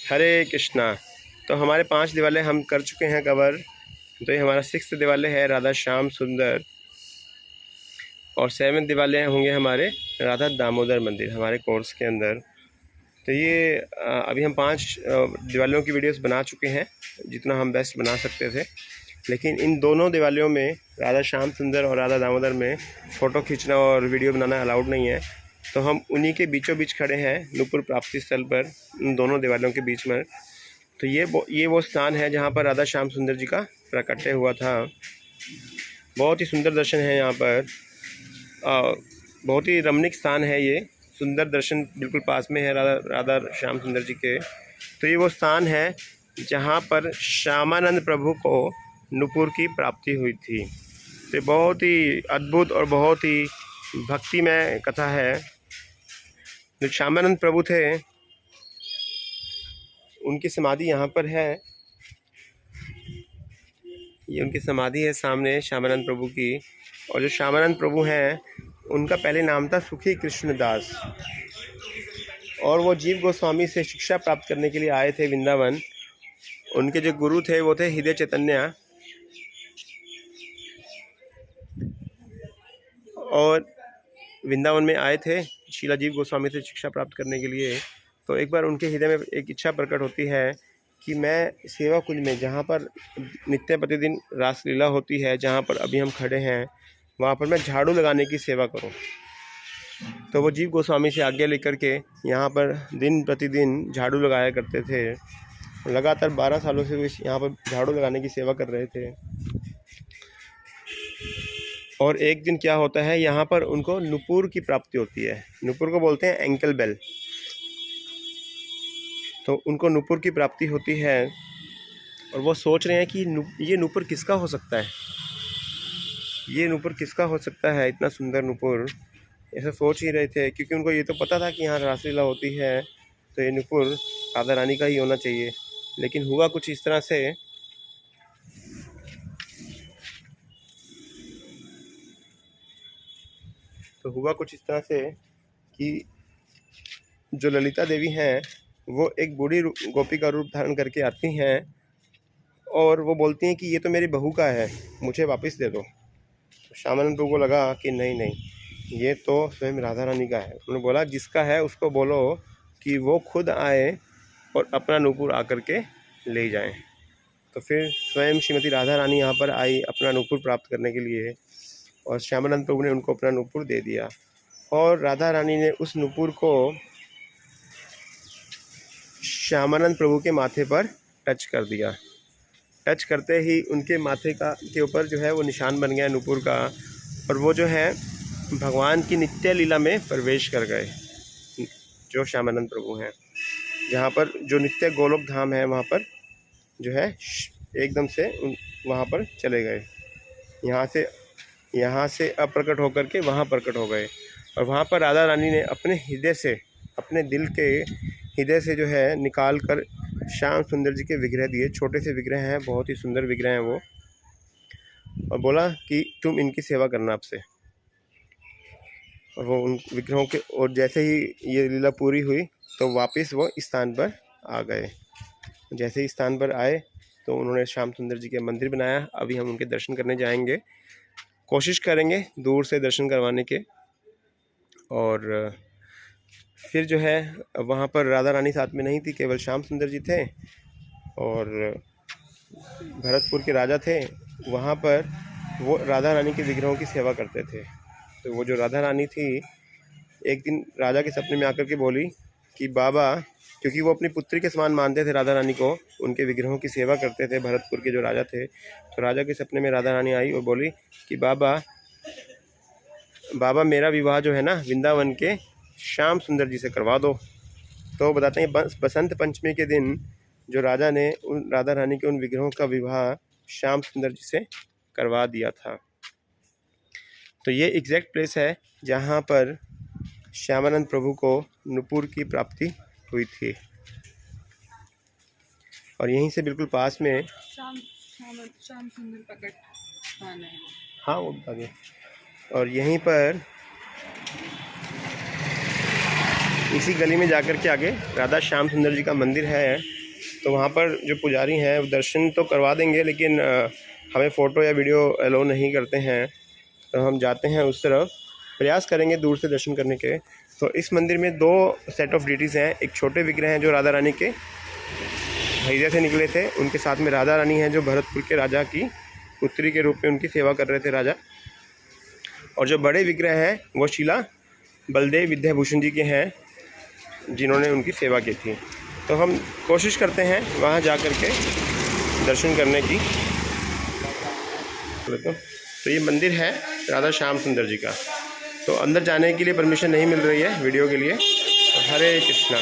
हरे कृष्णा। तो हमारे 5 दिवाले हम कर चुके हैं कवर। तो ये हमारा 6th दिवाले है राधा श्याम सुंदर, और 7th दिवाले होंगे हमारे राधा दामोदर मंदिर हमारे कोर्स के अंदर। तो ये अभी हम 5 दिवालियों की वीडियोस बना चुके हैं, जितना हम बेस्ट बना सकते थे। लेकिन इन दोनों दिवालियों में, राधा श्याम सुंदर और राधा दामोदर में, फ़ोटो खींचना और वीडियो बनाना अलाउड नहीं है। तो हम उन्हीं के बीचों बीच खड़े हैं नूपुर प्राप्ति स्थल पर, इन दोनों दिवालियों के बीच में। तो ये वो स्थान है जहाँ पर राधा श्याम सुंदर जी का प्रकट्य हुआ था। बहुत ही सुंदर दर्शन है यहाँ पर, बहुत ही रमणीक स्थान है ये। सुंदर दर्शन बिल्कुल पास में है राधा श्याम सुंदर जी के। तो ये वो स्थान है जहाँ पर श्यामानंद प्रभु को नूपुर की प्राप्ति हुई थी। तो बहुत ही अद्भुत और बहुत ही भक्तिमय कथा है। जो श्यामानंद प्रभु थे, उनकी समाधि यहाँ पर है। ये उनकी समाधि है सामने श्यामानंद प्रभु की। और जो श्यामानंद प्रभु हैं, उनका पहले नाम था सुखी कृष्णदास, और वो जीव गोस्वामी से शिक्षा प्राप्त करने के लिए आए थे वृंदावन। उनके जो गुरु थे वो थे हृदय चैतन्य, और वृंदावन में आए थे शीला जीव गोस्वामी से शिक्षा प्राप्त करने के लिए। तो एक बार उनके हृदय में एक इच्छा प्रकट होती है कि मैं सेवा कुंज में, जहाँ पर नित्य प्रतिदिन रासलीला होती है, जहाँ पर अभी हम खड़े हैं, वहाँ पर मैं झाड़ू लगाने की सेवा करूँ। तो वो जीव गोस्वामी से आज्ञा लेकर के यहाँ पर दिन प्रतिदिन झाड़ू लगाया करते थे। लगातार 12 सालों से वे यहाँ पर झाड़ू लगाने की सेवा कर रहे थे। और एक दिन क्या होता है, यहाँ पर उनको नूपुर की प्राप्ति होती है। नूपुर को बोलते हैं एंकल बेल। तो उनको नूपुर की प्राप्ति होती है, और वो सोच रहे हैं कि ये नूपुर किसका हो सकता है, ये नूपुर किसका हो सकता है, इतना सुंदर नूपुर। ऐसा सोच ही रहे थे, क्योंकि उनको ये तो पता था कि यहाँ रासलीला होती है, तो ये नूपुर राधा रानी का ही होना चाहिए। लेकिन हुआ कुछ इस तरह से, कि जो ललिता देवी हैं, वो एक बूढ़ी गोपी का रूप धारण करके आती हैं, और वो बोलती हैं कि ये तो मेरी बहू का है, मुझे वापस दे दो। तो श्यामानंद प्रभु को लगा कि नहीं नहीं, ये तो स्वयं राधा रानी का है। उन्होंने बोला जिसका है उसको बोलो कि वो खुद आए और अपना नूपुर आकर के ले जाएं। तो फिर स्वयं श्रीमती राधा रानी यहाँ पर आई अपना नूपुर प्राप्त करने के लिए, और श्यामानंद प्रभु ने उनको अपना नूपुर दे दिया। और राधा रानी ने उस नूपुर को श्यामानंद प्रभु के माथे पर टच कर दिया। टच करते ही उनके माथे के ऊपर जो है वो निशान बन गया नूपुर का, और वो जो है भगवान की नित्य लीला में प्रवेश कर गए। जो श्यामानंद प्रभु हैं, जहाँ पर जो नित्य गोलोक धाम है, वहाँ पर जो है एकदम से वहाँ पर चले गए। यहाँ से अप्रकट होकर के वहाँ प्रकट हो गए। और वहाँ पर राधा रानी ने अपने हृदय से, अपने दिल के हृदय से जो है निकाल कर श्याम सुंदर जी के विग्रह दिए। छोटे से विग्रह हैं, बहुत ही सुंदर विग्रह हैं वो, और बोला कि तुम इनकी सेवा करना अब से। और वो उन विग्रहों के, और जैसे ही ये लीला पूरी हुई तो वापस वो स्थान पर आ गए। जैसे ही स्थान पर आए तो उन्होंने श्याम सुंदर जी के मंदिर बनाया। अभी हम उनके दर्शन करने जाएंगे, कोशिश करेंगे दूर से दर्शन करवाने के। और फिर जो है वहाँ पर राधा रानी साथ में नहीं थी, केवल श्याम सुंदर जी थे, और भरतपुर के राजा थे। वहाँ पर वो राधा रानी के विग्रहों की सेवा करते थे। तो वो जो राधा रानी थी, एक दिन राजा के सपने में आकर के बोली कि बाबा, क्योंकि वो अपनी पुत्री के समान मानते थे राधा रानी को, उनके विग्रहों की सेवा करते थे भरतपुर के जो राजा थे। तो राजा के सपने में राधा रानी आई और बोली कि बाबा मेरा विवाह जो है ना वृंदावन के श्याम सुंदर जी से करवा दो। तो बताते हैं बसंत पंचमी के दिन जो राजा ने उन राधा रानी के उन विग्रहों का विवाह श्याम सुंदर जी से करवा दिया था। तो ये एग्जैक्ट प्लेस है जहाँ पर श्यामानंद प्रभु को नूपुर की प्राप्ति हुई थी, और यहीं से बिल्कुल पास में श्याम सुंदर प्रकट स्थान है। हाँ, वो आगे। और यहीं पर इसी गली में जाकर के आगे राधा श्याम सुंदर जी का मंदिर है। तो वहाँ पर जो पुजारी हैं वो दर्शन तो करवा देंगे, लेकिन हमें फ़ोटो या वीडियो अलाउ नहीं करते हैं। तो हम जाते हैं उस तरफ, प्रयास करेंगे दूर से दर्शन करने के। तो इस मंदिर में 2 सेट ऑफ डिटीज़ हैं। एक छोटे विग्रह हैं जो राधा रानी के हृदय से निकले थे, उनके साथ में राधा रानी हैं जो भरतपुर के राजा की पुत्री के रूप में उनकी सेवा कर रहे थे राजा। और जो बड़े विग्रह हैं वो शिला बलदेव विद्याभूषण जी के हैं, जिन्होंने उनकी सेवा की थी। तो हम कोशिश करते हैं वहाँ जा कर के दर्शन करने की। तो ये मंदिर है राधा श्याम सुंदर जी का। तो अंदर जाने के लिए परमिशन नहीं मिल रही है वीडियो के लिए। तो हरे कृष्णा।